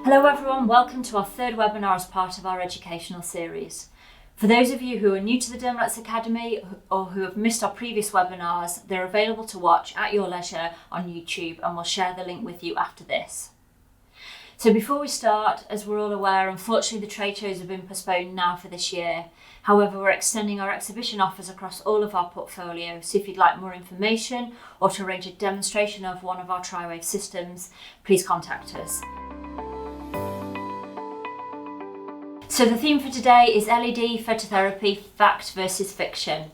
Hello everyone, welcome to our third webinar as part of our educational series. For those of you who are new to the Dermalux Academy or who have missed our previous webinars, they're available to watch at your leisure on YouTube, and we'll share the link with you after this. So before we start, as we're all aware, unfortunately the trade shows have been postponed now for this year. However, we're extending our exhibition offers across all of our portfolio, so if you'd like more information or to arrange a demonstration of one of our tri-wave systems, please contact us. So the theme for today is LED phototherapy, fact versus fiction.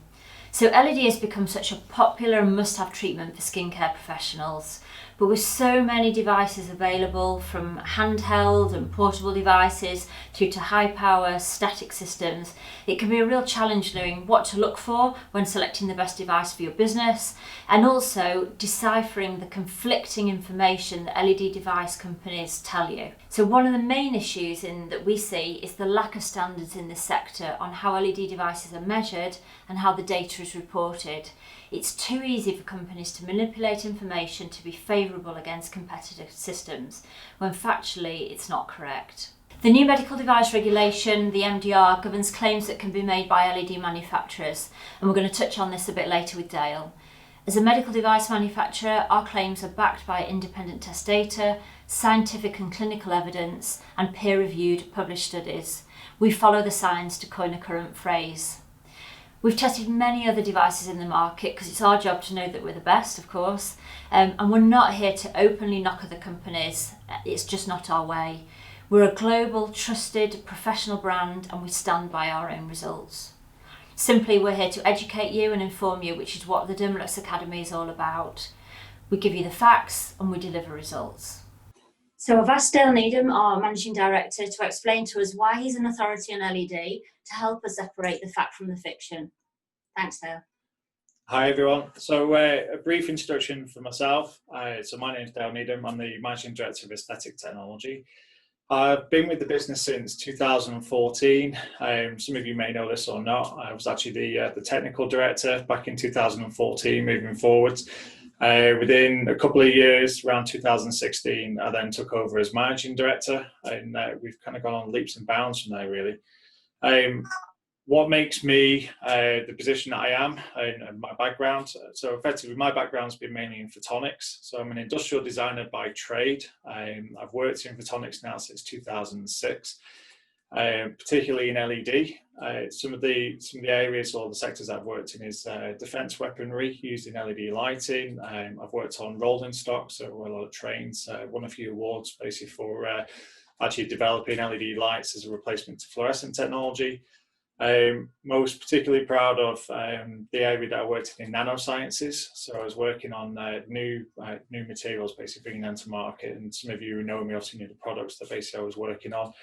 So LED has become such a popular and must-have treatment for skincare professionals, but with so many devices available, from handheld and portable devices through to high-power static systems, it can be a real challenge knowing what to look for when selecting the best device for your business, and also deciphering the conflicting information that LED device companies tell you. So one of the main issues that we see is the lack of standards in this sector on how LED devices are measured and how the data is reported. It's too easy for companies to manipulate information to be favourable against competitive systems, when factually it's not correct. The new medical device regulation, the MDR, governs claims that can be made by LED manufacturers, and we're going to touch on this a bit later with Dale. As a medical device manufacturer, our claims are backed by independent test data, scientific and clinical evidence, and peer-reviewed published studies. We follow the science, to coin a current phrase. We've tested many other devices in the market because it's our job to know that we're the best, of course, and we're not here to openly knock other companies. It's just not our way. We're a global, trusted, professional brand, and we stand by our own results. Simply, we're here to educate you and inform you, which is what the Dermalux Academy is all about. We give you the facts and we deliver results. So I've asked Dale Needham, our Managing Director, to explain to us why he's an authority on LED to help us separate the fact from the fiction. Thanks, Dale. Hi everyone. So a brief introduction for myself. So my name is Dale Needham. I'm the Managing Director of Aesthetic Technology. I've been with the business since 2014. Some of you may know this or not. I was actually the technical director back in 2014, moving forwards. Within a couple of years, around 2016, I then took over as managing director, and we've kind of gone on leaps and bounds from there, really. What makes me the position that I am and my background? So effectively, my background's been mainly in photonics. So I'm an industrial designer by trade. I've worked in photonics now since 2006, particularly in LED. Some of the areas or the sectors I've worked in is defense weaponry used in LED lighting. I've worked on rolling stock, so a lot of trains. Won a few awards basically for actually developing LED lights as a replacement to fluorescent technology. Most particularly proud of the area that I worked in nanosciences. So I was working on new materials, basically bringing them to market. And some of you who know me obviously knew the products that basically I was working on.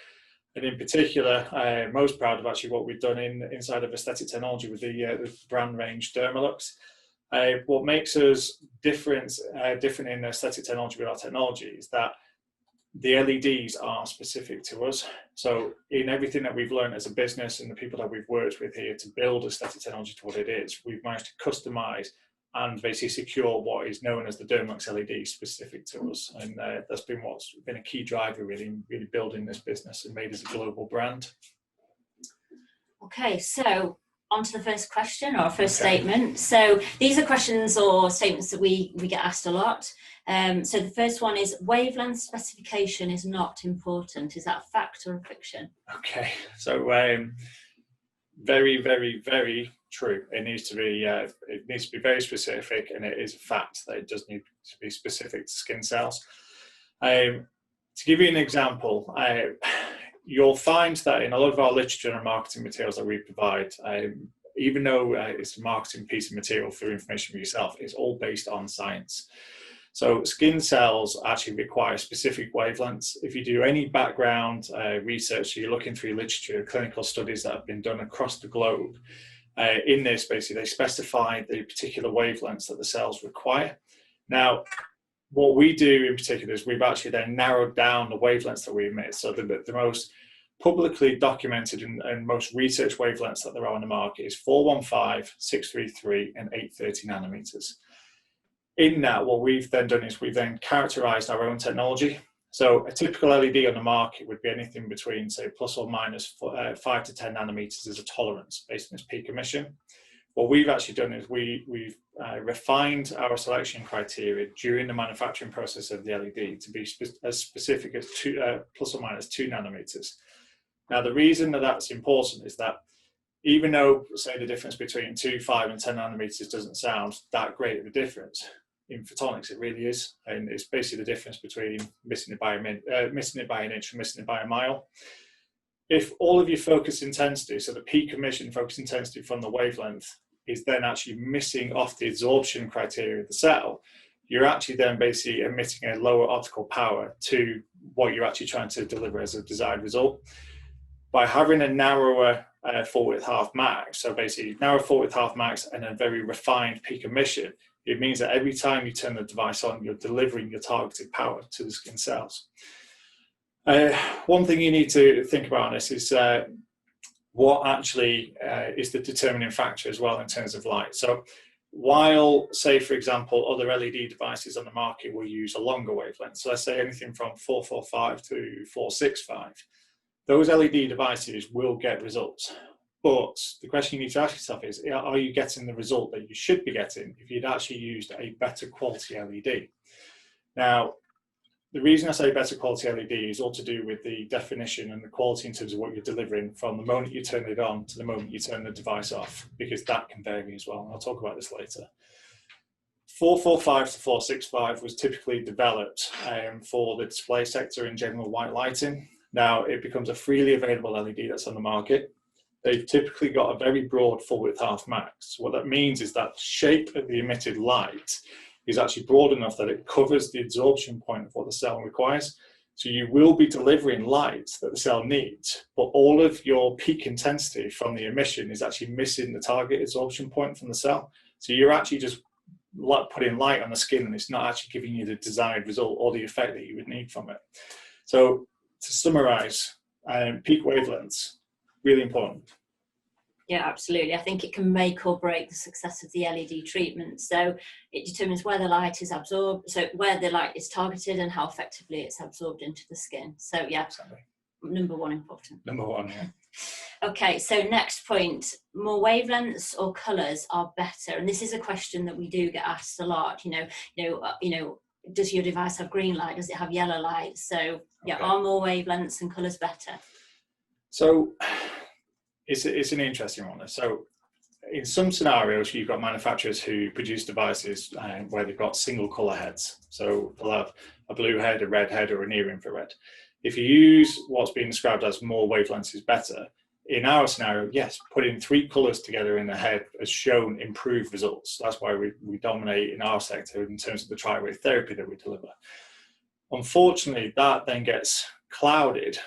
And in particular, most proud of actually what we've done inside of aesthetic technology with the brand range Dermalux. What makes us different in aesthetic technology with our technology is that the LEDs are specific to us. So in everything that we've learned as a business and the people that we've worked with here to build aesthetic technology to what it is, we've managed to customize and basically secure what is known as the Dermalux LED specific to us. And that's been what's been a key driver really building this business and made us a global brand. Okay, so on to the first question or first statement. So these are questions or statements that we get asked a lot. So the first one is, wavelength specification is not important. Is that a fact or a fiction? Okay, so very, very, very true. It needs to be very specific, and it is a fact that it does need to be specific to skin cells. To give you an example, you'll find that in a lot of our literature and marketing materials that we provide, even though it's a marketing piece of material for information for yourself, it's all based on science. So skin cells actually require specific wavelengths. If you do any background research, so you're looking through literature, clinical studies that have been done across the globe, in this basically they specify the particular wavelengths that the cells require. Now, what we do in particular is we've actually then narrowed down the wavelengths that we emit. So the most publicly documented and most research wavelengths that there are on the market is 415, 633, and 830 nanometers. In that, what we've then done is we've then characterized our own technology. So a typical LED on the market would be anything between, say, plus or minus 5 to 10 nanometers as a tolerance based on its peak emission. What we've actually done is we've refined our selection criteria during the manufacturing process of the LED to be as specific as plus or minus 2 nanometers. Now, the reason that that's important is that even though, say, the difference between 2, 5, and 10 nanometers doesn't sound that great of a difference, in photonics it really is, and it's basically the difference between missing it by an inch and missing it by a mile. If all of your focus intensity, so the peak emission focus intensity from the wavelength, is then actually missing off the absorption criteria of the cell, you're actually then basically emitting a lower optical power to what you're actually trying to deliver as a desired result. By having a narrower full width half max, so basically narrow full width half max and a very refined peak emission, it means that every time you turn the device on, you're delivering your targeted power to the skin cells. One thing you need to think about on this is what actually is the determining factor as well in terms of light. So while, say, for example, other LED devices on the market will use a longer wavelength, so let's say anything from 445 to 465, those LED devices will get results. But the question you need to ask yourself is, are you getting the result that you should be getting if you'd actually used a better quality LED? Now, the reason I say better quality LED is all to do with the definition and the quality in terms of what you're delivering from the moment you turn it on to the moment you turn the device off, because that can vary as well. And I'll talk about this later. 445 to 465 was typically developed for the display sector in general white lighting. Now it becomes a freely available LED that's on the market. They've typically got a very broad full width half max. What that means is that the shape of the emitted light is actually broad enough that it covers the absorption point of what the cell requires. So you will be delivering light that the cell needs, but all of your peak intensity from the emission is actually missing the target absorption point from the cell. So you're actually just putting light on the skin and it's not actually giving you the desired result or the effect that you would need from it. So to summarize, peak wavelengths, really important. Yeah, absolutely. I think it can make or break the success of the LED treatment. So it determines where the light is absorbed, so where the light is targeted and how effectively it's absorbed into the skin. So yeah, exactly. Number one important. Number one, yeah. Okay, so next point, more wavelengths or colours are better? And this is a question that we do get asked a lot. Does your device have green light? Does it have yellow light? So yeah, okay. Are more wavelengths and colours better? So it's an interesting one. So in some scenarios, you've got manufacturers who produce devices where they've got single color heads. So they'll have a blue head, a red head, or a near infrared. If you use what's being described as more wavelengths is better, in our scenario, yes, putting 3 colors together in the head has shown improved results. That's why we dominate in our sector in terms of the tri-wave therapy that we deliver. Unfortunately, that then gets clouded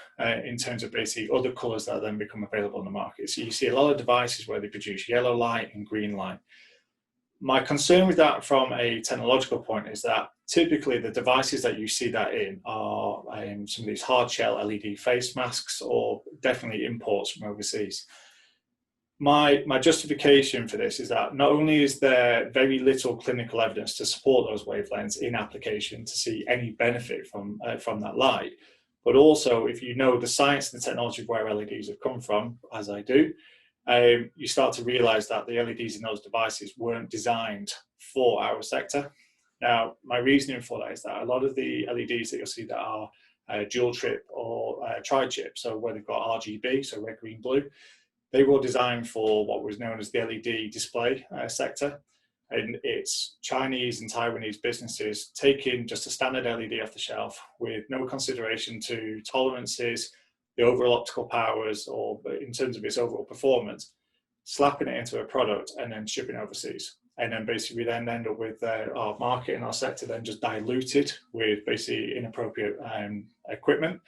in terms of basically other colors that then become available on the market. So you see a lot of devices where they produce yellow light and green light. My concern with that from a technological point is that typically the devices that you see that in are some of these hard shell LED face masks or definitely imports from overseas. My justification for this is that not only is there very little clinical evidence to support those wavelengths in application to see any benefit from that light, but also if you know the science and the technology of where LEDs have come from, as I do, you start to realize that the LEDs in those devices weren't designed for our sector. Now, my reasoning for that is that a lot of the LEDs that you'll see that are dual trip or tri-chip, so where they've got RGB, so red, green, blue, they were designed for what was known as the LED display sector. And it's Chinese and Taiwanese businesses taking just a standard LED off the shelf with no consideration to tolerances, the overall optical powers, or in terms of its overall performance, slapping it into a product and then shipping overseas. And then basically we then end up with our market and our sector then just diluted with basically inappropriate equipment.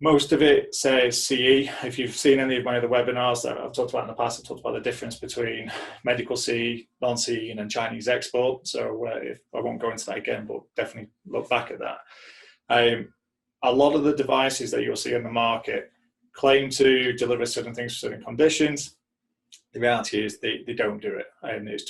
Most of it says CE. If you've seen any of my other webinars that I've talked about in the past, I've talked about the difference between medical CE, non-CE, and Chinese export. So if I won't go into that again, but definitely look back at that. A lot of the devices that you'll see in the market claim to deliver certain things for certain conditions. The reality is they don't do it, and it's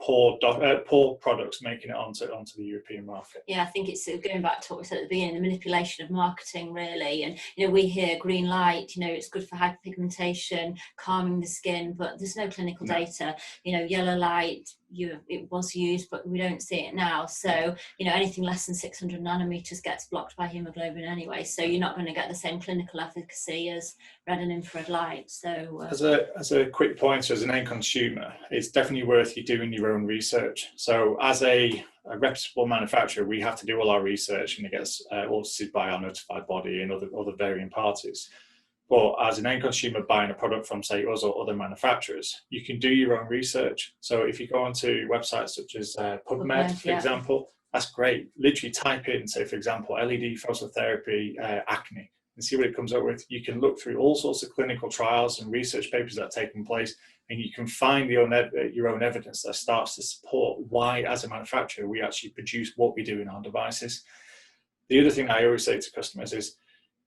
poor products making it onto the European market. Yeah, I think it's going back to what we said at the beginning, the manipulation of marketing, really. And we hear green light, it's good for hyperpigmentation, calming the skin, but there's no clinical data. Yellow light, it was used, but we don't see it now. So anything less than 600 nanometers gets blocked by hemoglobin anyway, so you're not going to get the same clinical efficacy as red and infrared light. So as a quick pointer, as an end consumer, it's definitely worth you doing your own research. So as a reputable manufacturer, we have to do all our research, and it gets audited by our notified body and other varying parties. But as an end consumer buying a product from, say, us or other manufacturers, you can do your own research. So if you go onto websites such as PubMed, for example, that's great. Literally type in, say, for example, LED phototherapy acne, and see what it comes up with. You can look through all sorts of clinical trials and research papers that have taken place, and you can find your own evidence that starts to support why, as a manufacturer, we actually produce what we do in our devices. The other thing I always say to customers is,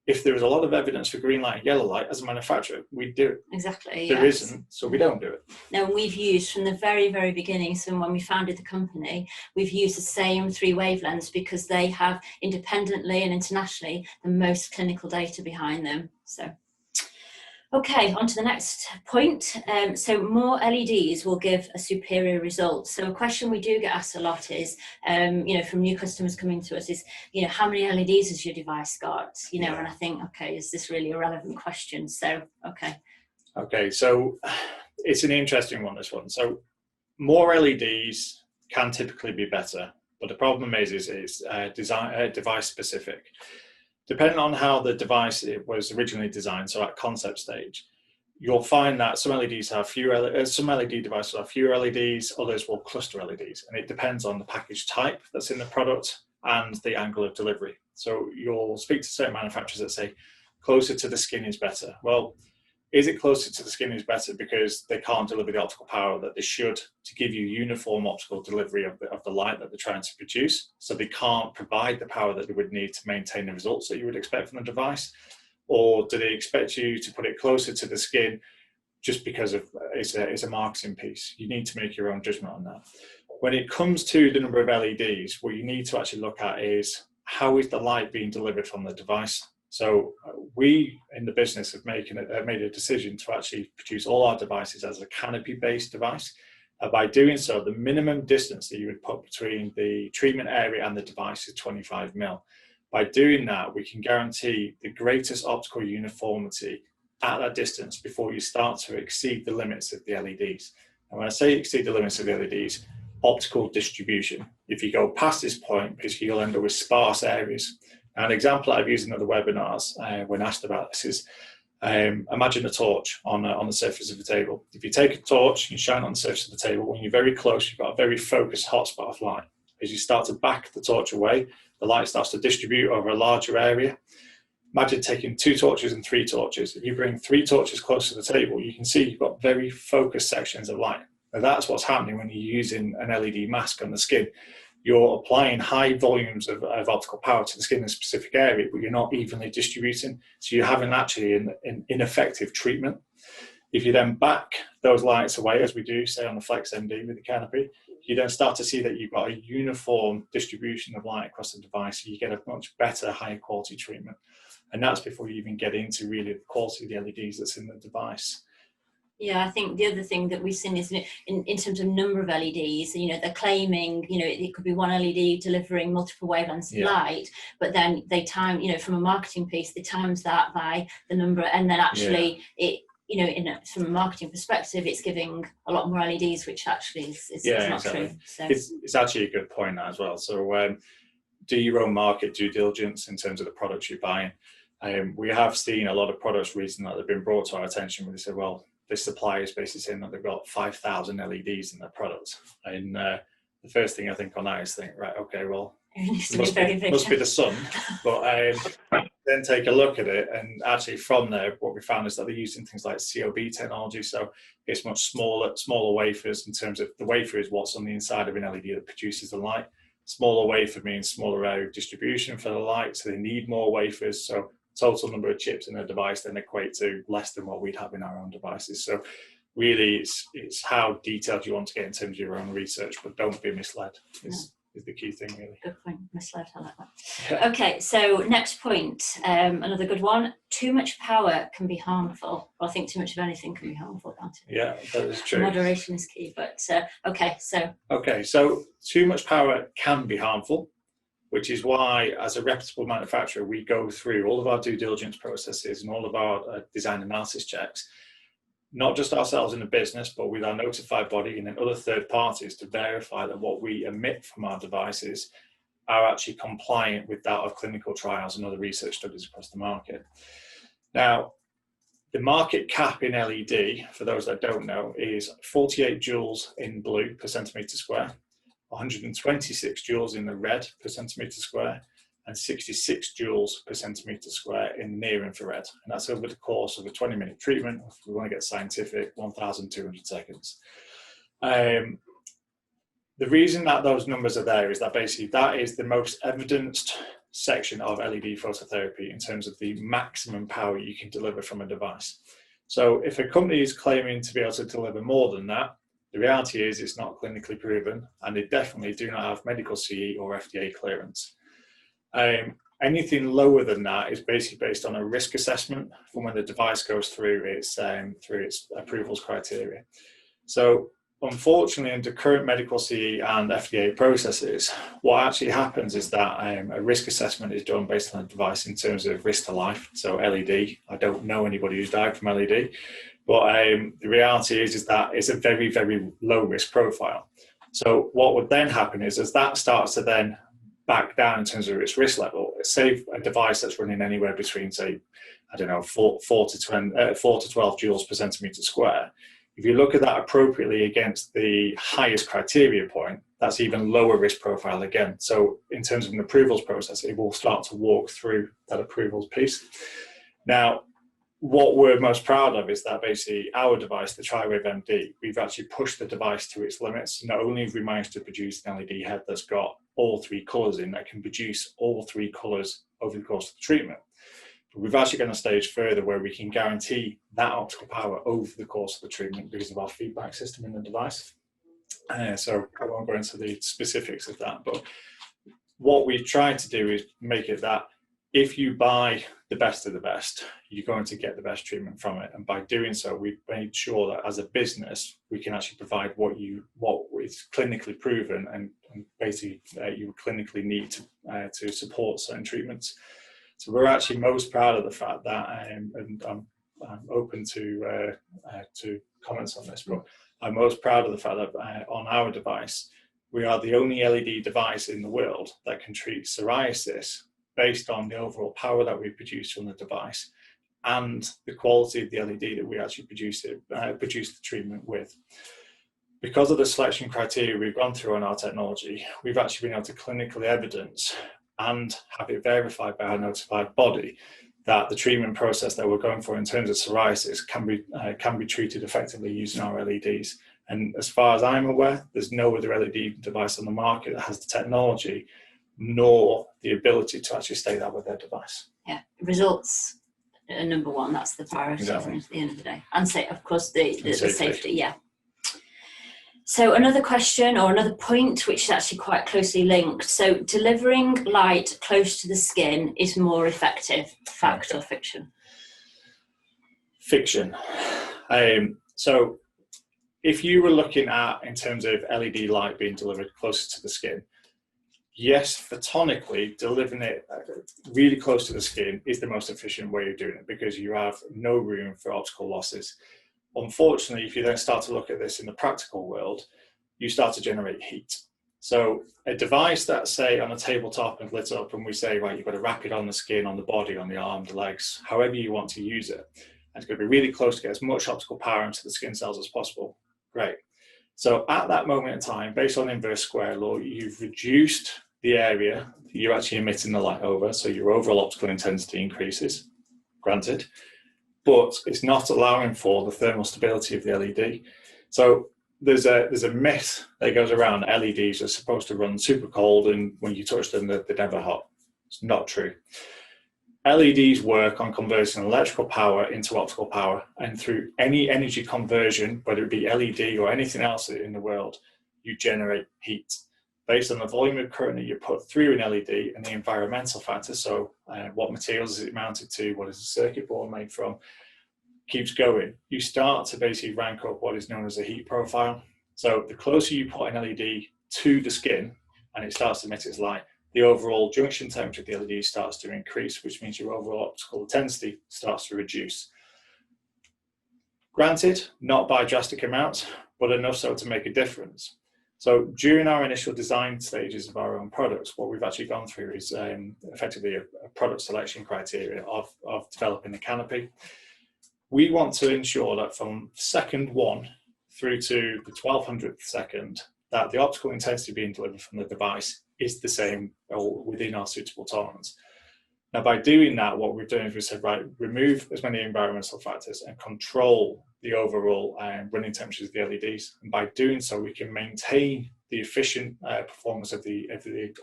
if there is a lot of evidence for green light and yellow light, as a manufacturer, we do it. Exactly. There isn't, so we don't do it. Now, we've used from the very, very beginning, so when we founded the company, we've used the same 3 wavelengths because they have independently and internationally the most clinical data behind them. So, okay, on to the next point. So more LEDs will give a superior result. So a question we do get asked a lot is, from new customers coming to us is, how many LEDs has your device got? And I think, okay, is this really a relevant question? So, okay. Okay, so it's an interesting one, this one. So more LEDs can typically be better, but the problem is it's device specific. Depending on how the device was originally designed, so at concept stage, you'll find that some LEDs have some LED devices have fewer LEDs, others will cluster LEDs, and it depends on the package type that's in the product and the angle of delivery. So you'll speak to certain manufacturers that say closer to the skin is better. Well, is it closer to the skin is better because they can't deliver the optical power that they should to give you uniform optical delivery of the light that they're trying to produce? So they can't provide the power that they would need to maintain the results that you would expect from the device? Or do they expect you to put it closer to the skin just because of it's a marketing piece? You need to make your own judgment on that. When it comes to the number of LEDs, what you need to actually look at is how is the light being delivered from the device? So we in the business have made a decision to actually produce all our devices as a canopy-based device. By doing so, the minimum distance that you would put between the treatment area and the device is 25 mil. By doing that, we can guarantee the greatest optical uniformity at that distance before you start to exceed the limits of the LEDs. And when I say exceed the limits of the LEDs, optical distribution. If you go past this point, basically you'll end up with sparse areas. An example I've used in other webinars when asked about this is, imagine a torch on the surface of a table. If you take a torch, you shine on the surface of the table, when you're very close, you've got a very focused hotspot of light. As you start to back the torch away, the light starts to distribute over a larger area. Imagine taking 2 torches and 3 torches. If you bring 3 torches close to the table, you can see you've got very focused sections of light. Now that's what's happening when you're using an LED mask on the skin. You're applying high volumes of optical power to the skin in a specific area, but you're not evenly distributing. So you're having actually an ineffective treatment. If you then back those lights away, as we do, say on the Flex MD with the canopy, you then start to see that you've got a uniform distribution of light across the device. So you get a much better, higher quality treatment. And that's before you even get into really the quality of the LEDs that's in the device. Yeah, I think the other thing that we've seen is in terms of number of LEDs, they're claiming, it could be one LED delivering multiple wavelengths of light, but then they time, from a marketing piece, they times that by the number, and then actually it, from a marketing perspective, it's giving a lot more LEDs, which actually is not true. So it's actually a good point as well. So do your own market due diligence in terms of the products you're buying. We have seen a lot of products recently that have been brought to our attention where they said, well, this supplier is basically saying that they've got 5,000 LEDs in their products. And the first thing I think on that is right, okay, well, it must be the sun. But then take a look at it, and actually from there, what we found is that they're using things like COB technology. So it's much smaller wafers in terms of the wafer is what's on the inside of an LED that produces the light. Smaller wafer means smaller area of distribution for the light, so they need more wafers. So total number of chips in a device then equate to less than what we'd have in our own devices. So really it's how detailed you want to get in terms of your own research, but don't be misled is the key thing, really. Good point. Misled, I like that. Yeah. Okay, so next point, another good one. Too much power can be harmful. Well, I think too much of anything can be harmful, can't it? Yeah, that is true. Moderation is key, but okay, so too much power can be harmful, which is why, as a reputable manufacturer, we go through all of our due diligence processes and all of our design analysis checks, not just ourselves in the business, but with our notified body and then other third parties, to verify that what we emit from our devices are actually compliant with that of clinical trials and other research studies across the market. Now, the market cap in LED, for those that don't know, is 48 joules in blue per centimetre square, 126 joules in the red per centimetre square, and 66 joules per centimetre square in near infrared. And that's over the course of a 20-minute treatment. If we want to get scientific, 1,200 seconds. The reason that those numbers are there is that basically that is the most evidenced section of LED phototherapy in terms of the maximum power you can deliver from a device. So if a company is claiming to be able to deliver more than that, the reality is it's not clinically proven, and they definitely do not have medical CE or FDA clearance. Anything lower than that is basically based on a risk assessment from when the device goes through its approvals criteria. So unfortunately, under current medical CE and FDA processes, what actually happens is that a risk assessment is done based on a device in terms of risk to life. So LED, I don't know anybody who's died from LED, but the reality is that it's a very, very low risk profile. So what would then happen is, as that starts to then back down in terms of its risk level, say a device that's running anywhere between, say, I don't know, 4 to 12 joules per centimetre square, if you look at that appropriately against the highest criteria point, that's even lower risk profile again. So in terms of an approvals process, it will start to walk through that approvals piece. Now, what we're most proud of is that basically our device, the TriWave MD, we've actually pushed the device to its limits. Not only have we managed to produce an LED head that's got all 3 colours in, that can produce all 3 colours over the course of the treatment, but we've actually gone a stage further where we can guarantee that optical power over the course of the treatment because of our feedback system in the device. So I won't go into the specifics of that, but what we've tried to do is make it that if you buy the best of the best, you're going to get the best treatment from it. And by doing so, we've made sure that as a business, we can actually provide what is clinically proven and basically you clinically need to support certain treatments. So we're actually most proud of the fact that, and I'm open to comments on this, but I'm most proud of the fact that on our device, we are the only LED device in the world that can treat psoriasis based on the overall power that we produce from the device and the quality of the LED that we actually produce the treatment with. Because of the selection criteria we've gone through on our technology, we've actually been able to clinically evidence and have it verified by our notified body that the treatment process that we're going for in terms of psoriasis can be treated effectively using our LEDs. And as far as I'm aware, there's no other LED device on the market that has the technology nor the ability to actually stay that with their device. Yeah, results are number one. That's the priority Exactly. at the end of the day. And of course, the safety. safety, yeah. So another question or another point, which is actually quite closely linked. So delivering light close to the skin is more effective. Fact or fiction? Fiction. So if you were looking at, in terms of LED light being delivered closer to the skin, yes, photonically, delivering it really close to the skin is the most efficient way of doing it because you have no room for optical losses. Unfortunately, if you then start to look at this in the practical world, you start to generate heat. So a device that's, say, on a tabletop and lit up, and we say, right, you've got to wrap it on the skin, on the body, on the arm, the legs, however you want to use it, and it's going to be really close to get as much optical power into the skin cells as possible. Great. So at that moment in time, based on inverse square law, you've reduced the area you're actually emitting the light over, so your overall optical intensity increases, granted, but it's not allowing for the thermal stability of the LED. So there's a myth that goes around LEDs are supposed to run super cold and when you touch them, they're never hot. It's not true. LEDs work on converting electrical power into optical power, and through any energy conversion, whether it be LED or anything else in the world, you generate heat based on the volume of current that you put through an LED and the environmental factors. So what materials is it mounted to, what is the circuit board made from, keeps going. You start to basically rank up what is known as a heat profile. So the closer you put an LED to the skin and it starts to emit its light, the overall junction temperature of the LED starts to increase, which means your overall optical intensity starts to reduce. Granted, not by drastic amounts, but enough so to make a difference. So during our initial design stages of our own products, what we've actually gone through is effectively a product selection criteria of developing the canopy. We want to ensure that from second 1 through to the 1200th second, that the optical intensity being delivered from the device is the same or within our suitable tolerance. Now, by doing that, what we've done is we said, right, remove as many environmental factors and control the overall running temperatures of the LEDs. And by doing so, we can maintain the efficient performance of the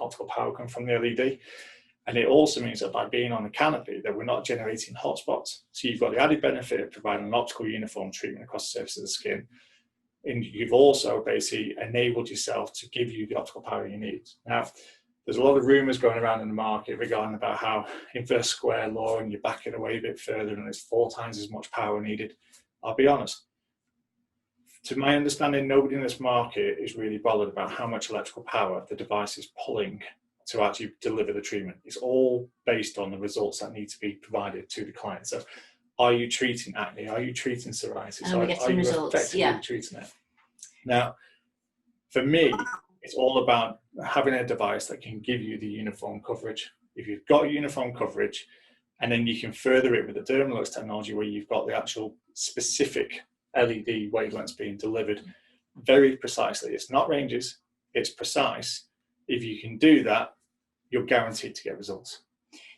optical power coming from the LED. And it also means that by being on the canopy, that we're not generating hotspots. So you've got the added benefit of providing an optical uniform treatment across the surface of the skin. And you've also basically enabled yourself to give you the optical power you need. Now, there's a lot of rumours going around in the market regarding about how inverse square law and you're backing away a bit further and there's 4 times as much power needed. I'll be honest, to my understanding, nobody in this market is really bothered about how much electrical power the device is pulling to actually deliver the treatment. It's all based on the results that need to be provided to the client. So are you treating acne? Are you treating psoriasis? Are you effectively treating it? Now, for me, it's all about having a device that can give you the uniform coverage. If you've got uniform coverage, and then you can further it with the Dermalux technology where you've got the actual specific LED wavelengths being delivered very precisely. It's not ranges, it's precise. If you can do that, you're guaranteed to get results.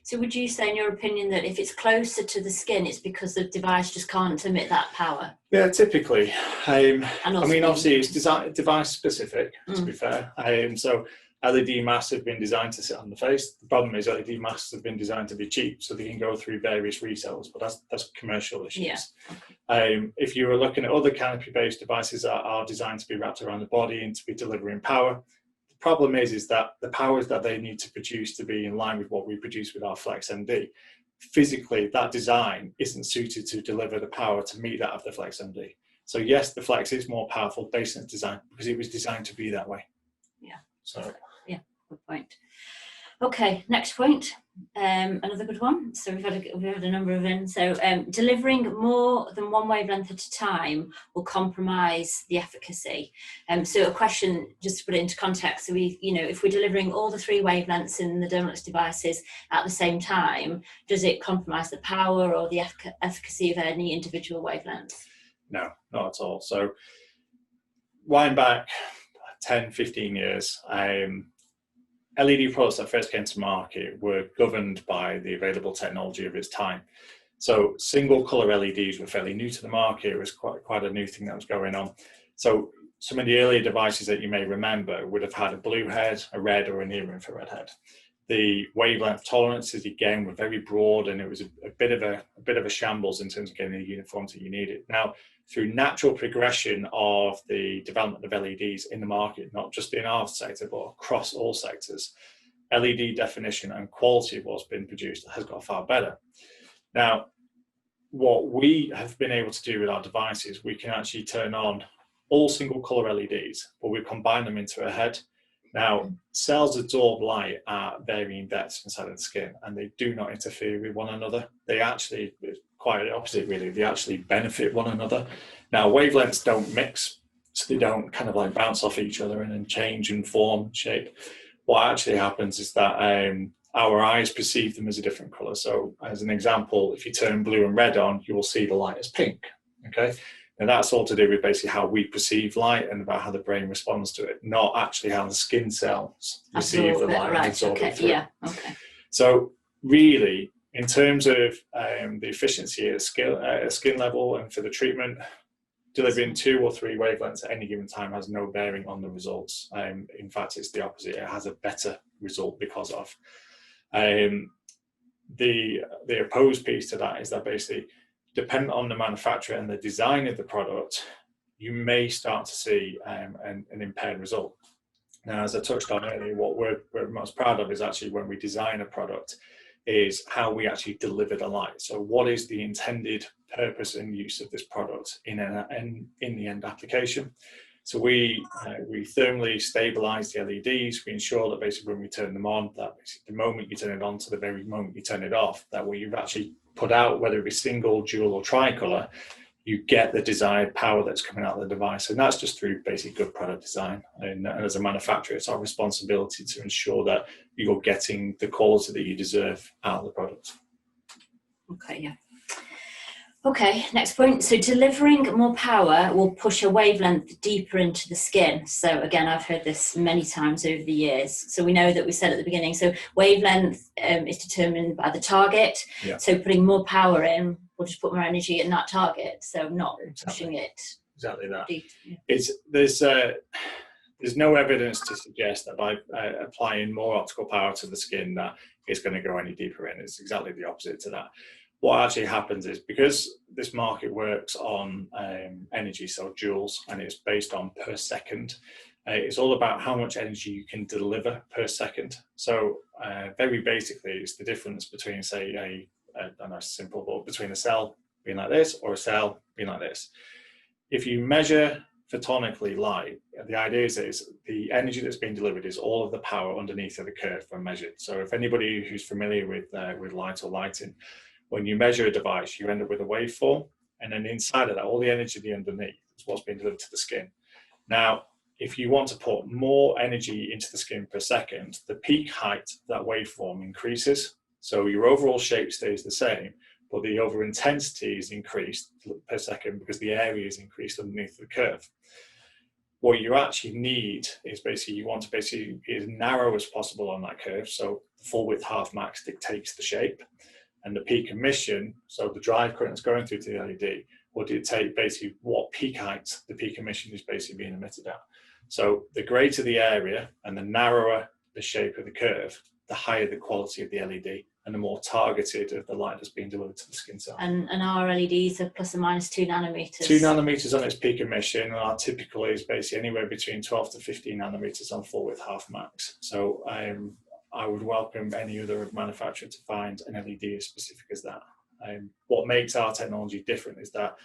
So would you say, in your opinion, that if it's closer to the skin, it's because the device just can't emit that power? Yeah, typically. I mean, obviously, it's device specific, to be fair. So LED masks have been designed to sit on the face. The problem is LED masks have been designed to be cheap, so they can go through various resellers, but that's commercial issues. Yeah. If you were looking at other canopy-based devices that are designed to be wrapped around the body and to be delivering power, problem is that the powers that they need to produce to be in line with what we produce with our Flex MD, physically that design isn't suited to deliver the power to meet that of the Flex MD. So yes, the Flex is more powerful based on its design because it was designed to be that way. Yeah. So yeah, good point. Okay, next point. Another good one. So we've had a number of them. So delivering more than one wavelength at a time will compromise the efficacy. So a question, just to put it into context. So if we're delivering all the 3 wavelengths in the Dermalux devices at the same time, does it compromise the power or the efficacy of any individual wavelength? No, not at all. So wind back 10, 15 years, LED products that first came to market were governed by the available technology of its time. So single color LEDs were fairly new to the market. It was quite a new thing that was going on. So some of the earlier devices that you may remember would have had a blue head, a red, or a near infrared head. The wavelength tolerances again were very broad, and it was a bit of a shambles in terms of getting the uniformity you needed. Now, through natural progression of the development of LEDs in the market, not just in our sector but across all sectors, LED definition and quality of what's been produced has got far better. Now, what we have been able to do with our devices, we can actually turn on all single color LEDs, but we combine them into a head. Now, cells absorb light at varying depths inside of the skin, and they do not interfere with one another. They actually, quite the opposite really, they actually benefit one another. Now, wavelengths don't mix, so they don't kind of like bounce off each other and then change in form, shape. What actually happens is that our eyes perceive them as a different color. So as an example, if you turn blue and red on, you will see the light as pink, okay? And that's all to do with basically how we perceive light and about how the brain responds to it, not actually how the skin cells receive the light and absorb it through. Yeah, okay. So really, in terms of the efficiency at skin level and for the treatment, delivering 2 or 3 wavelengths at any given time has no bearing on the results. In fact, it's the opposite. It has a better result because of. the opposed piece to that is that basically, depending on the manufacturer and the design of the product, you may start to see an impaired result. Now, as I touched on earlier, what we're most proud of is actually when we design a product, is how we actually deliver the light. So what is the intended purpose and use of this product in the end application? So we thermally stabilize the LEDs. We ensure that basically when we turn them on, that basically the moment you turn it on to the very moment you turn it off, that what you've actually put out, whether it be single, dual or tricolor, you get the desired power that's coming out of the device. And that's just through basic good product design. And as a manufacturer, it's our responsibility to ensure that you're getting the quality that you deserve out of the product. Okay, yeah. Okay, next point. So delivering more power will push a wavelength deeper into the skin. So again, I've heard this many times over the years. So we know that we said at the beginning, so wavelength is determined by the target. Yeah. So putting more power in, we'll just put more energy in that target. So not pushing it. Exactly that. Deep. There's no evidence to suggest that by applying more optical power to the skin that it's going to go any deeper in. It's exactly the opposite to that. What actually happens is, because this market works on energy, so joules, and it's based on per second, it's all about how much energy you can deliver per second. So very basically, it's the difference between, say, I know it's simple, but between a cell being like this or a cell being like this. If you measure photonically light, the idea is the energy that's being delivered is all of the power underneath of the curve when measured. So if anybody who's familiar with light or lighting, when you measure a device, you end up with a waveform, and then inside of that, all the energy underneath is what's being delivered to the skin. Now, if you want to put more energy into the skin per second, the peak height of that waveform increases. So your overall shape stays the same, but the over intensity is increased per second because the area is increased underneath the curve. What you actually need is basically, you want to basically be as narrow as possible on that curve. So the full width half max dictates the shape. And the peak emission, so the drive current that's going through to the LED, will dictate basically what peak height the peak emission is basically being emitted at. So the greater the area and the narrower the shape of the curve, the higher the quality of the LED and the more targeted of the light that's being delivered to the skin cell. And our LEDs are plus or minus 2 nanometers. 2 nanometers on its peak emission, and our typical is basically anywhere between 12 to 15 nanometers on full width half max. So I would welcome any other manufacturer to find an LED as specific as that. What makes our technology different is that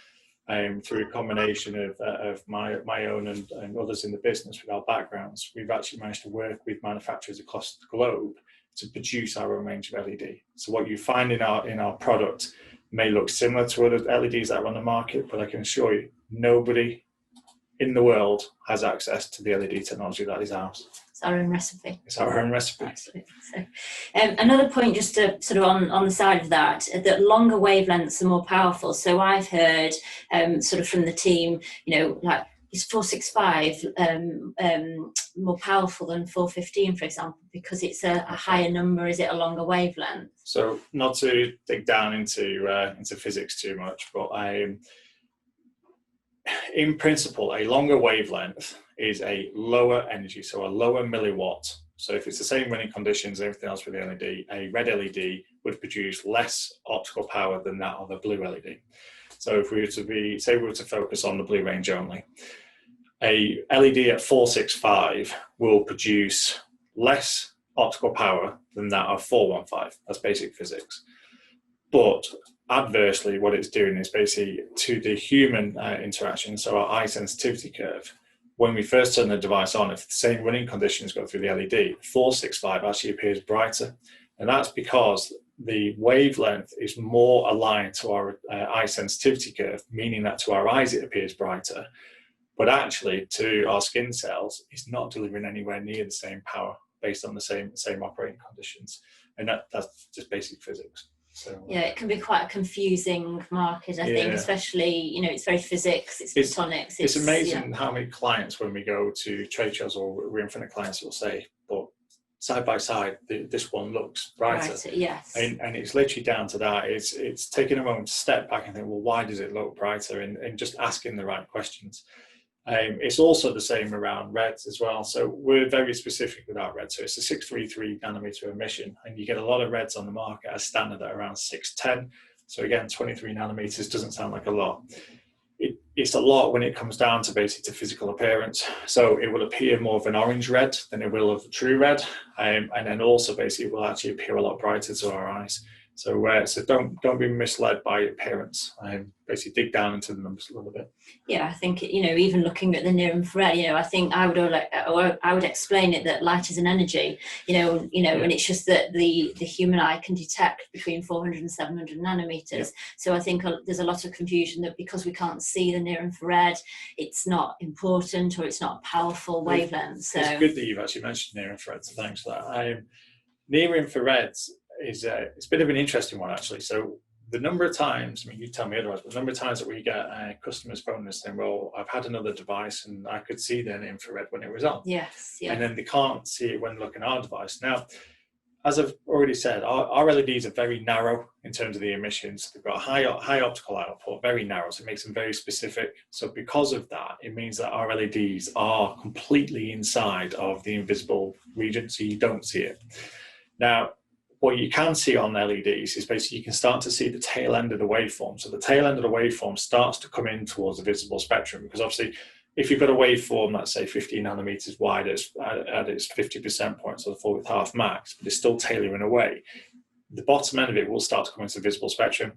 through a combination of my own and others in the business with our backgrounds, we've actually managed to work with manufacturers across the globe to produce our own range of LED. So what you find in our product may look similar to other LEDs that are on the market, but I can assure you, nobody in the world has access to the LED technology that is ours. It's our own recipe. It's our own recipe. Absolutely. So, another point, just to sort of on the side of that longer wavelengths are more powerful. So I've heard sort of from the team, like, is 465 more powerful than 415, for example, because it's a higher number? Is it a longer wavelength? So not to dig down into physics too much, but in principle, a longer wavelength is a lower energy, so a lower milliwatt. So if it's the same running conditions, everything else with the LED, a red LED would produce less optical power than that of a blue LED. So if we were to focus on the blue range only, a LED at 465 will produce less optical power than that of 415. That's basic physics. But adversely, what it's doing is basically to the human interaction, so our eye sensitivity curve, when we first turn the device on, if the same running conditions go through the LED, 465 actually appears brighter. And that's because the wavelength is more aligned to our eye sensitivity curve, meaning that to our eyes it appears brighter. But actually, to our skin cells, it's not delivering anywhere near the same power based on the same operating conditions. And that's just basic physics. So, yeah, it can be quite a confusing market, I think, especially, it's very physics, it's photonics. It's amazing how many clients, when we go to trade shows or we're in front of clients, will say, but side by side, this one looks brighter. Yes. And it's literally down to that. It's taking a moment to step back and think, well, why does it look brighter? And just asking the right questions. It's also the same around reds as well. So we're very specific with our red. So it's a 633 nanometer emission, and you get a lot of reds on the market as standard at around 610. So again, 23 nanometers doesn't sound like a lot. It's a lot when it comes down to basically to physical appearance. So it will appear more of an orange red than it will of a true red, and then also basically it will actually appear a lot brighter to our eyes. So so don't be misled by appearance. Basically dig down into the numbers a little bit. Yeah, I think, you know, even looking at the near infrared, you know, I think I would explain it that light is an energy, yeah. And it's just that the human eye can detect between 400 and 700 nanometers. Yeah. So I think there's a lot of confusion that because we can't see the near infrared, it's not important or it's not a powerful wavelength. So it's good that you've actually mentioned near infrared. So thanks for that. Near infrareds is it's a bit of an interesting one actually. So the number of times, I mean, you tell me otherwise, but the number of times that we get customers phoning us saying, well, I've had another device and I could see the infrared when it was on. Yes. Yeah. And then they can't see it when looking at our device. Now, as I've already said, our LEDs are very narrow in terms of the emissions. They've got a high optical output, very narrow, so it makes them very specific. So because of that, it means that our LEDs are completely inside of the invisible region, so you don't see it. Now, what you can see on LEDs is basically you can start to see the tail end of the waveform. So the tail end of the waveform starts to come in towards the visible spectrum, because obviously if you've got a waveform that's say 15 nanometers wide at its 50% point, so the full width half max, but it's still tailoring away, the bottom end of it will start to come into the visible spectrum.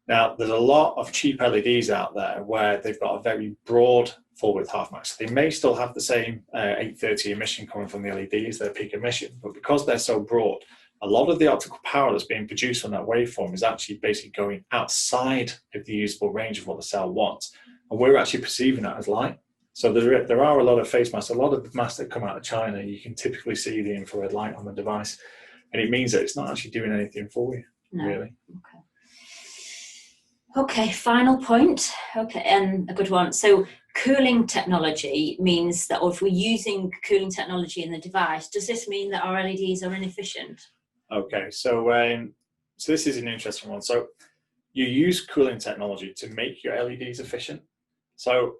Now, there's a lot of cheap LEDs out there where they've got a very broad full width half max. They may still have the same 830 emission coming from the LED as their peak emission, but because they're so broad, a lot of the optical power that's being produced on that waveform is actually basically going outside of the usable range of what the cell wants. And we're actually perceiving that as light. So there are a lot of face masks, a lot of the masks that come out of China, you can typically see the infrared light on the device. And it means that it's not actually doing anything for you, really. Okay, final point. Okay, and a good one. So cooling technology means that, or if we're using cooling technology in the device, does this mean that our LEDs are inefficient? Okay, so this is an interesting one. So you use cooling technology to make your LEDs efficient. So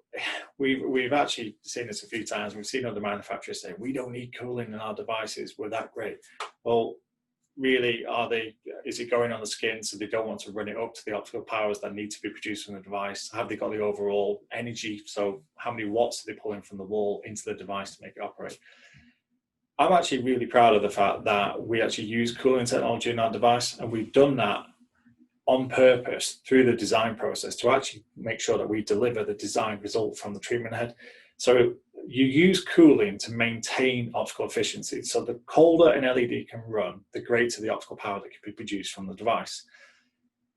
we've actually seen this a few times. We've seen other manufacturers say, we don't need cooling in our devices, we're that great. Well, really, is it going on the skin so they don't want to run it up to the optical powers that need to be produced from the device? Have they got the overall energy? So how many watts are they pulling from the wall into the device to make it operate? I'm actually really proud of the fact that we actually use cooling technology in our device, and we've done that on purpose through the design process to actually make sure that we deliver the design result from the treatment head. So you use cooling to maintain optical efficiency. So the colder an LED can run, the greater the optical power that can be produced from the device.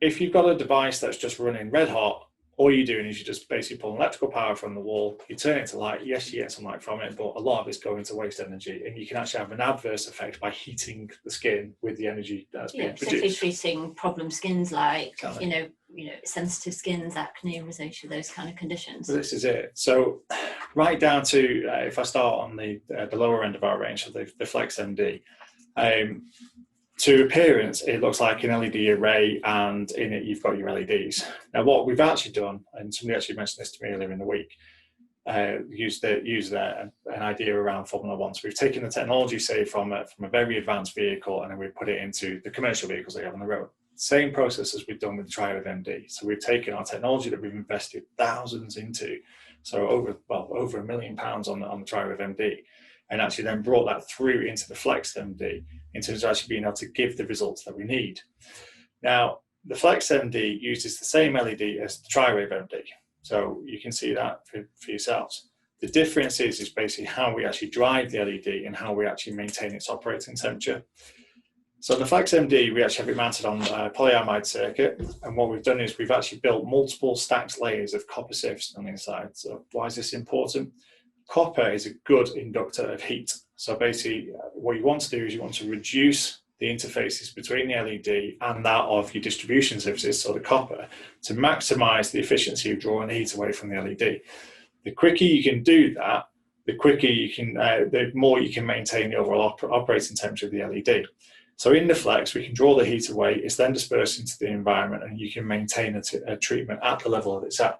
If you've got a device that's just running red hot, all you're doing is you just basically pull electrical power from the wall, you turn it to light, yes, you get some light from it, but a lot of it's going to waste energy, and you can actually have an adverse effect by heating the skin with the energy that's being produced. So if you're treating problem skins like, you know, sensitive skins, acne, rosacea, those kind of conditions. Well, this is it. So right down to, if I start on the lower end of our range, so the Flex MD, to appearance, it looks like an LED array, and in it you've got your LEDs. Now, what we've actually done, and somebody actually mentioned this to me earlier in the week, used an idea around Formula One. So we've taken the technology, say, from a very advanced vehicle, and then we've put it into the commercial vehicles they have on the road. Same process as we've done with the TriWave MD. So we've taken our technology that we've invested thousands into, so over £1 million on the TriWave MD, and actually then brought that through into the Flex MD in terms of actually being able to give the results that we need. Now, the Flex MD uses the same LED as the TriWave MD, so you can see that for yourselves. The difference is basically how we actually drive the LED and how we actually maintain its operating temperature. So the Flex MD, we actually have it mounted on a polyamide circuit, and what we've done is we've actually built multiple stacked layers of copper surface on the inside. So why is this important? Copper is a good inductor of heat. So basically what you want to do is you want to reduce the interfaces between the LED and that of your distribution surfaces, so the copper, to maximize the efficiency of drawing the heat away from the LED. The quicker you can do that, the more you can maintain the overall operating temperature of the LED. So in the Flex, we can draw the heat away, it's then dispersed into the environment, and you can maintain a treatment at the level that it's at.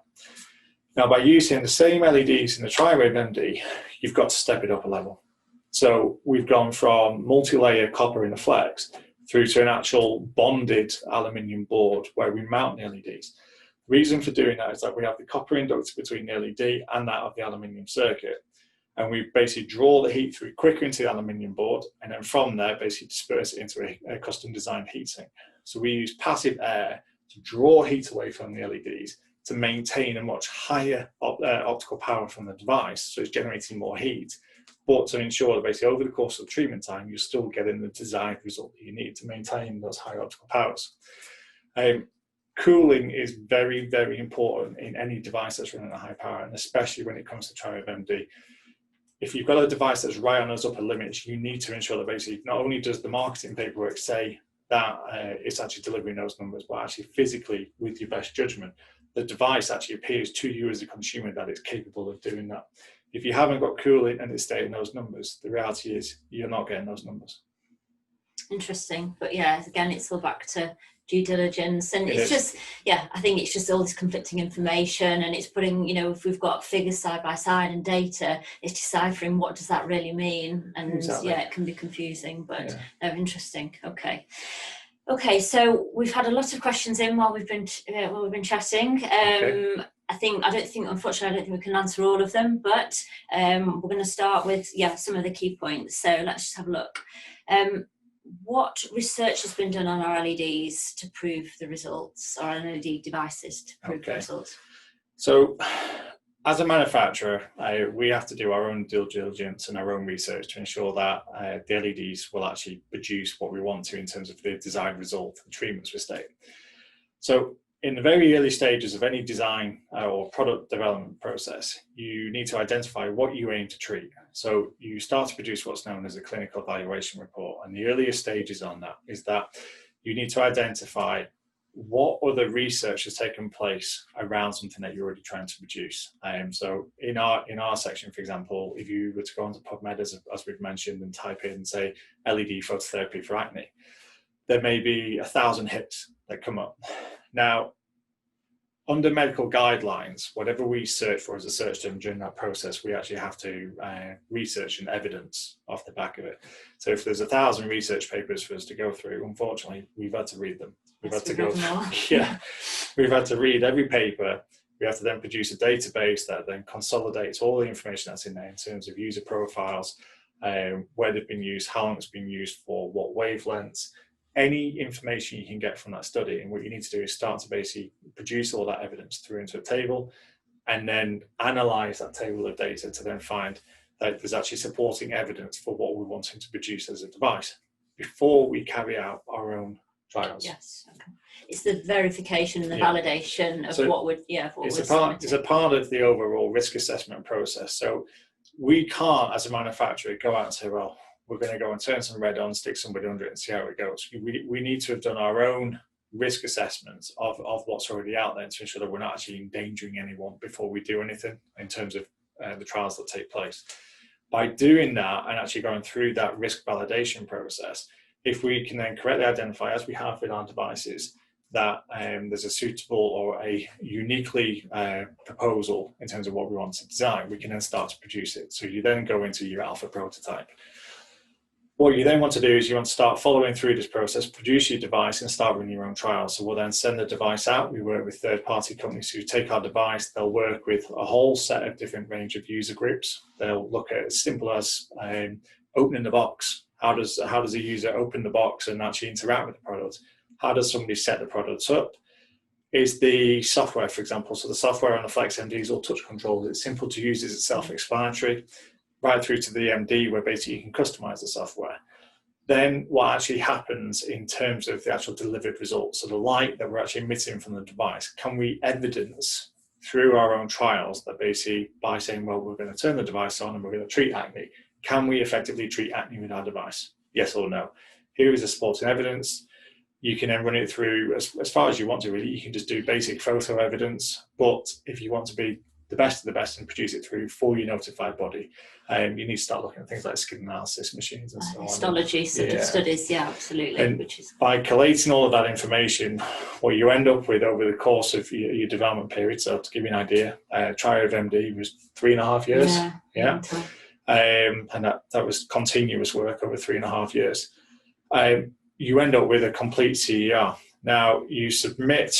Now, by using the same LEDs in the Tri-Wave MD, you've got to step it up a level. So we've gone from multi-layer copper in the flex through to an actual bonded aluminium board where we mount the LEDs. The reason for doing that is that we have the copper inductor between the LED and that of the aluminium circuit. And we basically draw the heat through quicker into the aluminium board, and then from there basically disperse it into a custom designed heatsink. So we use passive air to draw heat away from the LEDs to maintain a much higher optical power from the device, so it's generating more heat, but to ensure that basically over the course of the treatment time, you're still getting the desired result that you need to maintain those high optical powers. Cooling is very, very important in any device that's running at high power, and especially when it comes to Tri-Wave MD. If you've got a device that's right on those upper limits, you need to ensure that basically not only does the marketing paperwork say that it's actually delivering those numbers, but actually physically, with your best judgment, the device actually appears to you as a consumer that it's capable of doing that. If you haven't got cooling and it's stating those numbers, the reality is you're not getting those numbers. Interesting. But yeah, again, it's all back to due diligence, and it's just, yeah, I think it's just all this conflicting information, and it's putting, you know, if we've got figures side by side and data, it's deciphering what does that really mean, and exactly. Yeah, it can be confusing, but yeah. No, interesting. Okay, so we've had a lot of questions in while we've been chatting. Okay. Unfortunately, I don't think we can answer all of them, but we're going to start with some of the key points. So let's just have a look. What research has been done on our LEDs to prove the results, or LED devices to prove the results? So, as a manufacturer, we have to do our own due diligence and our own research to ensure that the LEDs will actually produce what we want to in terms of the desired result and treatments we state. So, in the very early stages of any design or product development process, you need to identify what you aim to treat. So you start to produce what's known as a clinical evaluation report. And the earliest stages on that is that you need to identify what other research has taken place around something that you're already trying to produce. So in our section, for example, if you were to go onto PubMed, as we've mentioned, and type in, say, LED phototherapy for acne, there may be 1,000 hits that come up. Now, under medical guidelines, whatever we search for as a search term during that process, we actually have to research and evidence off the back of it. So if there's 1,000 research papers for us to go through, unfortunately, we've had to read them. We've had to read every paper. We have to then produce a database that then consolidates all the information that's in there in terms of user profiles, where they've been used, how long it's been used for, what wavelengths, any information you can get from that study. And what you need to do is start to basically produce all that evidence through into a table, and then analyze that table of data to then find that there's actually supporting evidence for what we're wanting to produce as a device before we carry out our own trials. Yes. Okay. It's the verification and the validation of what would it's a part of the overall risk assessment process. So we can't, as a manufacturer, go out and say, well, we're going to go and turn some red on, stick somebody under it and see how it goes. We need to have done our own risk assessments of what's already out there to ensure that we're not actually endangering anyone before we do anything in terms of the trials that take place. By doing that and actually going through that risk validation process, if we can then correctly identify, as we have with our devices, that there's a suitable or a uniquely proposal in terms of what we want to design, we can then start to produce it. So you then go into your alpha prototype. What you then want to do is you want to start following through this process, produce your device and start running your own trials. So we'll then send the device out. We work with third-party companies who take our device. They'll work with a whole set of different range of user groups. They'll look at as simple as opening the box. How does a user open the box and actually interact with the product? How does somebody set the products up? Is the software, for example, so the software on the Flex MD is all touch controlled. It's simple to use, it's self-explanatory, right through to the MD where basically you can customize the software. Then what actually happens in terms of the actual delivered results, so the light that we're actually emitting from the device, can we evidence through our own trials that basically by saying, well, we're going to turn the device on and we're going to treat acne, can we effectively treat acne with our device? Yes or no? Here is the supporting evidence. You can then run it through as far as you want to, really. You can just do basic photo evidence, but if you want to be the best of the best and produce it through for your notified body, you need to start looking at things like skin analysis machines and so on. Histology studies, yeah, absolutely. And which is by collating all of that information, what you end up with over the course of your development period, so to give you an idea, trial of MD was 3.5 years. Yeah. And that was continuous work over 3.5 years. You end up with a complete CER. Now, you submit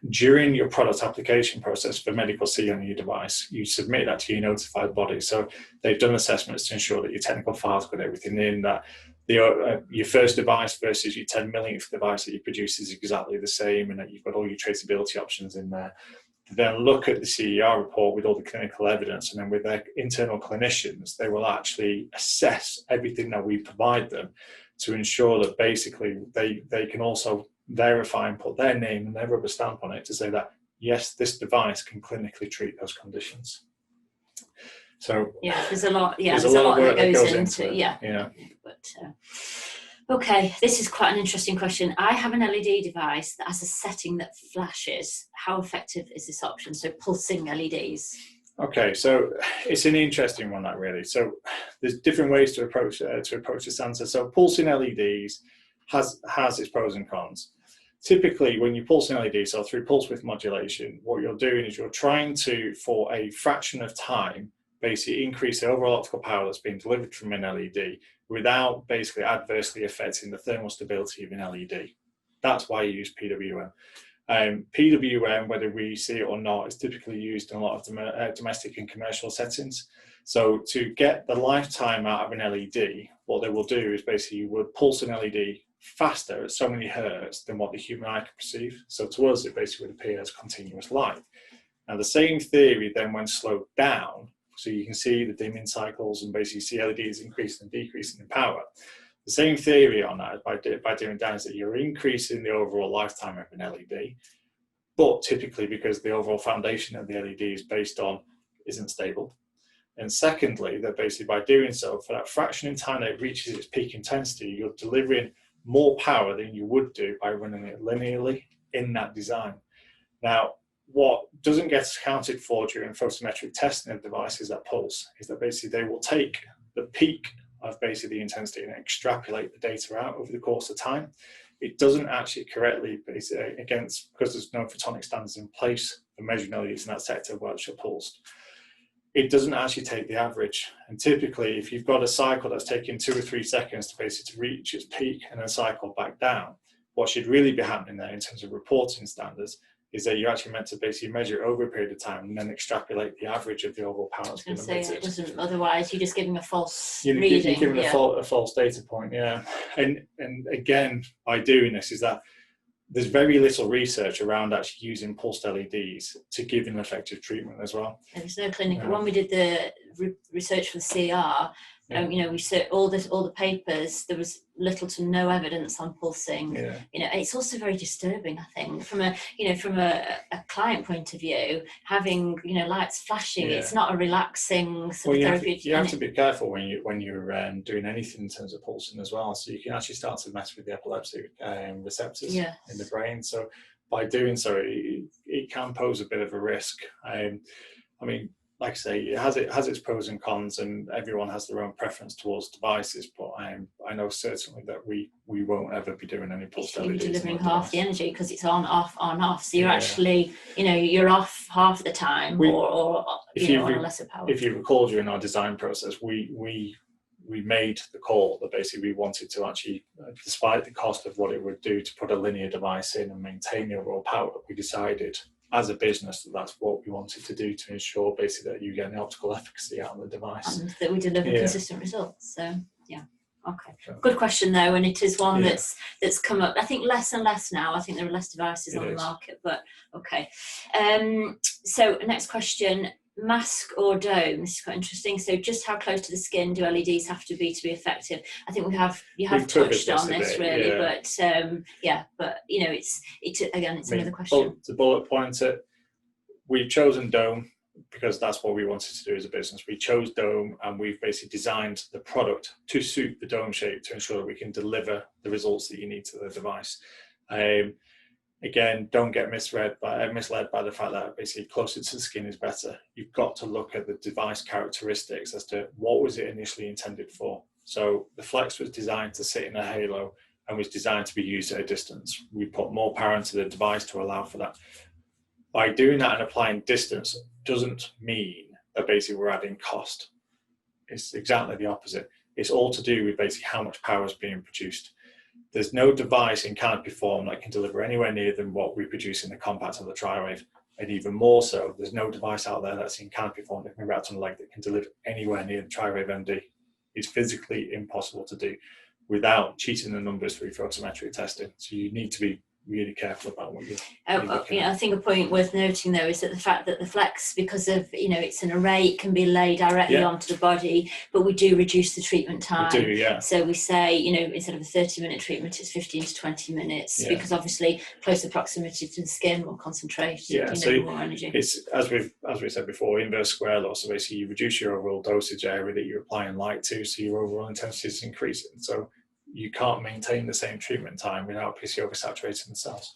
during your product application process for medical CE on your device, you submit that to your notified body. So they've done assessments to ensure that your technical file's got everything in, that your first device versus your 10 millionth device that you produce is exactly the same, and that you've got all your traceability options in there. Then look at the CER report with all the clinical evidence, and then with their internal clinicians, they will actually assess everything that we provide them to ensure that basically they can also verify and put their name and their rubber stamp on it to say that, yes, this device can clinically treat those conditions. So yeah, there's a lot of work that goes into it. Yeah. But okay, this is quite an interesting question. I have an LED device that has a setting that flashes. How effective is this option? So pulsing LEDs. Okay, so it's an interesting one, that really. So there's different ways to approach this answer. So pulsing LEDs has its pros and cons. Typically, when you pulse an LED, so through pulse width modulation, what you're doing is you're trying to, for a fraction of time, basically increase the overall optical power that's being delivered from an LED without basically adversely affecting the thermal stability of an LED. That's why you use PWM. PWM, whether we see it or not, is typically used in a lot of domestic and commercial settings. So to get the lifetime out of an LED, what they will do is basically you would pulse an LED faster at so many hertz than what the human eye can perceive. So to us, it basically would appear as continuous light. Now, the same theory then, when slowed down, so you can see the dimming cycles and basically see LEDs increasing and decreasing in power. The same theory on that, by doing down, is that you're increasing the overall lifetime of an LED, but typically because the overall foundation of the LED is based on isn't stable. And secondly, that basically by doing so, for that fraction in time that it reaches its peak intensity, you're delivering more power than you would do by running it linearly in that design. Now, what doesn't get accounted for during photometric testing of devices that pulse is that basically they will take the peak of basically the intensity and extrapolate the data out over the course of time. It doesn't actually correctly, basically, because there's no photonic standards in place for measuring LEDs in that sector which are pulsed. It doesn't actually take the average. And typically, if you've got a cycle that's taking 2 or 3 seconds to basically reach its peak and then cycle back down, what should really be happening there in terms of reporting standards is that you're actually meant to basically measure it over a period of time and then extrapolate the average of the overall power that's been emitted. It doesn't, otherwise you're just giving a false reading. You're giving a false data point, yeah. And again, by doing this, is that there's very little research around actually using pulsed LEDs to give an effective treatment as well. There's no clinical. When we did the research for the CR, we saw all the papers. There was little to no evidence on pulsing. It's also very disturbing, I think, from a client point of view, having lights flashing. It's not a relaxing sort of therapy. You have to be careful when you're doing anything in terms of pulsing as well. So you can actually start to mess with the epilepsy receptors in the brain. So by doing so, it can pose a bit of a risk. Like I say, it has its pros and cons, and everyone has their own preference towards devices. But I know certainly that we won't ever be doing any pulsed LEDs. You're delivering half the energy because it's on off. So you're actually, you're off half the time, or on a lesser power. If you recall, during our design process, we made the call that basically we wanted to actually, despite the cost of what it would do to put a linear device in and maintain the overall power, we decided as a business that's what we wanted to do to ensure basically that you get the optical efficacy out of the device and that we deliver consistent results. So okay, good question though, and it is one that's come up, I think, less and less now. I think there are less devices on the market, but okay. So next question, mask or dome? This is quite interesting. So just how close to the skin do LEDs have to be effective? I think you have touched on this really, but it's another question. To bullet point it, we've chosen dome because that's what we wanted to do as a business. We chose dome, and we've basically designed the product to suit the dome shape to ensure that we can deliver the results that you need to the device. again, don't get misled by the fact that basically closer to the skin is better. You've got to look at the device characteristics as to what was it initially intended for. So the Flex was designed to sit in a halo and was designed to be used at a distance. We put more power into the device to allow for that. By doing that and applying distance doesn't mean that basically we're adding cost. It's exactly the opposite. It's all to do with basically how much power is being produced. There's no device in canopy form that can deliver anywhere near than what we produce in the compact or the tri-wave. And even more so, there's no device out there that's in canopy form that can be wrapped on a leg that can deliver anywhere near the tri-wave MD. It's physically impossible to do without cheating the numbers through photometric testing. So you need to be really careful about what you're looking at. I think a point worth noting though is that the fact that the Flex, because of it's an array, it can be laid directly onto the body, but we do reduce the treatment time. We do, yeah. So we say instead of a 30-minute treatment, it's 15 to 20 minutes because obviously closer proximity to the skin, more concentration, more energy. It's as we said before, inverse square law. So basically you reduce your overall dosage area that you're applying light to, so your overall intensity is increasing. So you can't maintain the same treatment time without PC oversaturating the cells.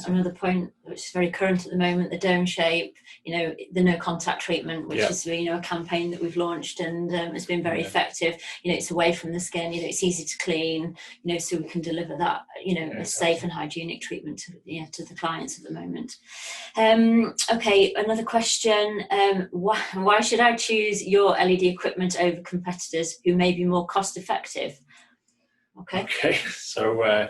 Another point which is very current at the moment, the dome shape, the no contact treatment, which is a campaign that we've launched and has been very effective. It's away from the skin, it's easy to clean, so we can deliver that, a safe and hygienic treatment to the clients at the moment. Okay, another question. Why should I choose your LED equipment over competitors who may be more cost effective? Okay, so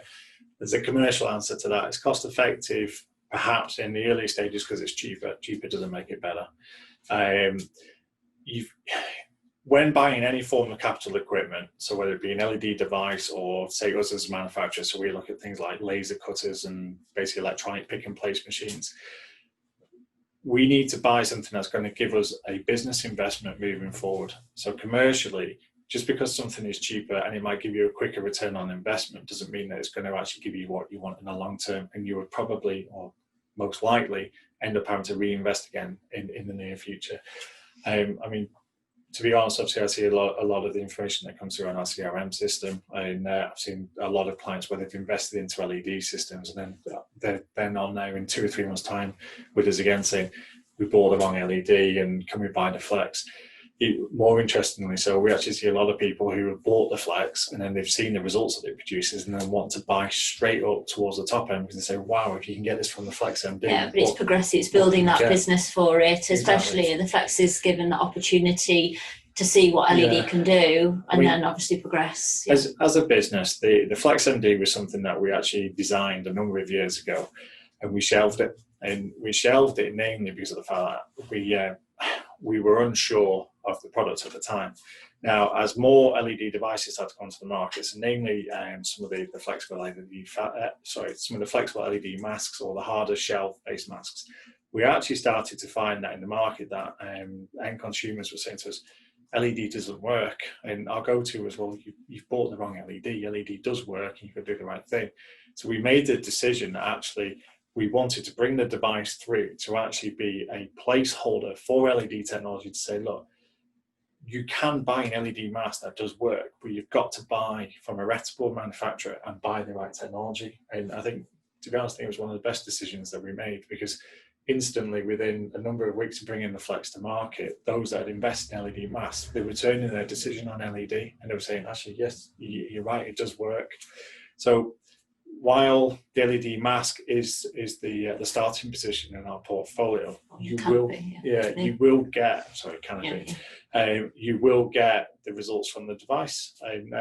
there's a commercial answer to that. It's cost effective, perhaps in the early stages because it's cheaper. Cheaper doesn't make it better. When buying any form of capital equipment, so whether it be an LED device or say us as a manufacturer, so we look at things like laser cutters and basically electronic pick and place machines, we need to buy something that's going to give us a business investment moving forward. So commercially, just because something is cheaper and it might give you a quicker return on investment doesn't mean that it's going to actually give you what you want in the long term, and you would probably, or most likely, end up having to reinvest again in the near future. To be honest, obviously I see a lot of the information that comes through on our CRM system, and I've seen a lot of clients where they've invested into LED systems and then they're then on there in 2 or 3 months' time with us again saying, we bought the wrong LED and can we buy the Flex? More interestingly, so we actually see a lot of people who have bought the Flex and then they've seen the results that it produces and then want to buy straight up towards the top end because they say, wow, if you can get this from the Flex MD. Yeah, but it's progressive, it's building that business for it, especially the Flex is given the opportunity to see what LED can do and then obviously progress. Yeah. As a business, the Flex MD was something that we actually designed a number of years ago and we shelved it. And we shelved it mainly because of the fact that we were unsure of the product at the time. Now, as more LED devices had to come to the market, so namely some of the flexible LED masks or the harder shelf-based masks, we actually started to find that in the market that end consumers were saying to us, LED doesn't work. And our go-to was, well, you've bought the wrong LED. LED does work and you can do the right thing. So we made the decision that actually we wanted to bring the device through to actually be a placeholder for LED technology to say, look, you can buy an LED mask that does work, but you've got to buy from a reputable manufacturer and buy the right technology. And I think, to be honest, I think it was one of the best decisions that we made because instantly within a number of weeks of bringing the Flex to market, those that had invested in LED masks, they were turning their decision on LED and they were saying, actually, yes, you're right, it does work. So while the LED mask is the starting position in our portfolio, you will get the results from the device. And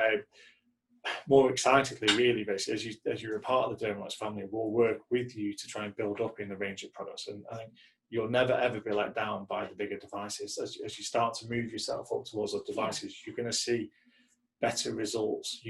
more excitedly, really, basically, as you're a part of the Dermalux family, we'll work with you to try and build up in the range of products. And I think you'll never ever be let down by the bigger devices. As you start to move yourself up towards those devices, you're going to see better results.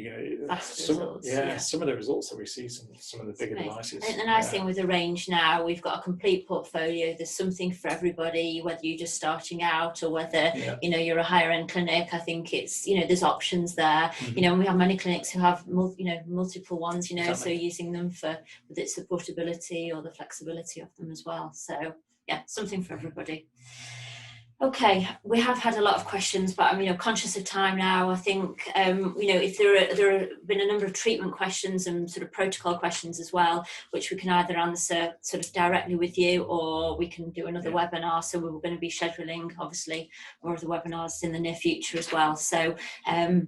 Some of the results that we see, some of the bigger devices. And the nice thing with the range now, we've got a complete portfolio. There's something for everybody, whether you're just starting out or whether you're a higher end clinic. I think it's there's options there. Mm-hmm. And we have many clinics who have multiple ones. Exactly. So using them for with its supportability or the flexibility of them as well. So yeah, something for everybody. Okay, we have had a lot of questions, but I'm conscious of time now. I think if there have been a number of treatment questions and sort of protocol questions as well, which we can either answer sort of directly with you, or we can do another webinar. So we're going to be scheduling obviously more of the webinars in the near future as well. So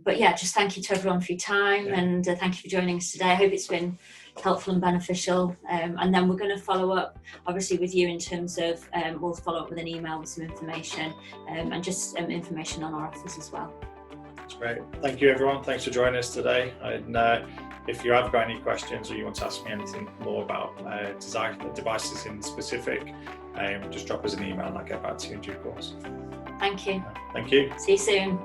but yeah, just thank you to everyone for your time, and thank you for joining us today. I hope it's been helpful and beneficial, and then we're going to follow up obviously with you in terms of we'll follow up with an email with some information and just information on our offers as well. That's great. Thank you everyone, thanks for joining us today. And if you have got any questions or you want to ask me anything more about devices in specific, just drop us an email and I'll get back to you in due course. Thank you. Thank you. See you soon.